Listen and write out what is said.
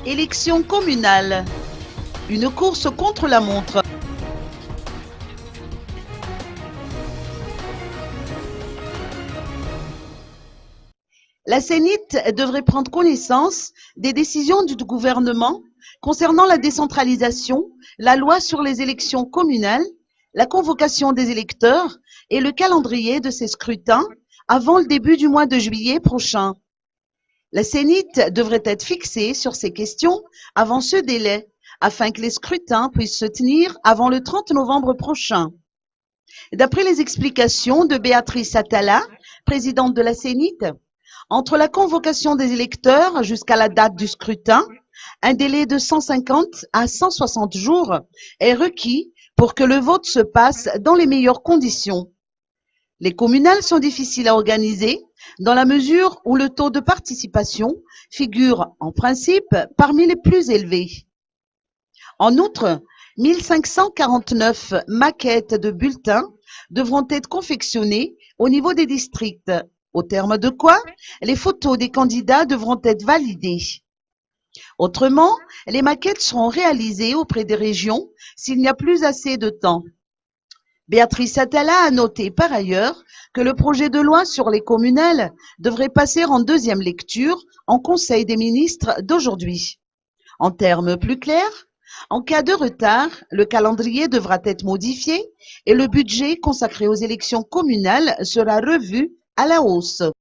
Élections communales. Une course contre la montre. La Sénite devrait prendre connaissance des décisions du gouvernement concernant la décentralisation, la loi sur les élections communales, la convocation des électeurs et le calendrier de ces scrutins avant le début du mois de juillet prochain. La Sénite devrait être fixée sur ces questions avant ce délai, afin que les scrutins puissent se tenir avant le 30 novembre prochain. D'après les explications de Béatrice Atala, présidente de la Sénite, entre la convocation des électeurs jusqu'à la date du scrutin, un délai de 150 à 160 jours est requis pour que le vote se passe dans les meilleures conditions. Les communales sont difficiles à organiser dans la mesure où le taux de participation figure en principe parmi les plus élevés. En outre, 1549 maquettes de bulletins devront être confectionnées au niveau des districts, au terme de quoi les photos des candidats devront être validées. Autrement, les maquettes seront réalisées auprès des régions s'il n'y a plus assez de temps. Béatrice Atala a noté par ailleurs que le projet de loi sur les communales devrait passer en deuxième lecture en Conseil des ministres d'aujourd'hui. En termes plus clairs, en cas de retard, le calendrier devra être modifié et le budget consacré aux élections communales sera revu à la hausse.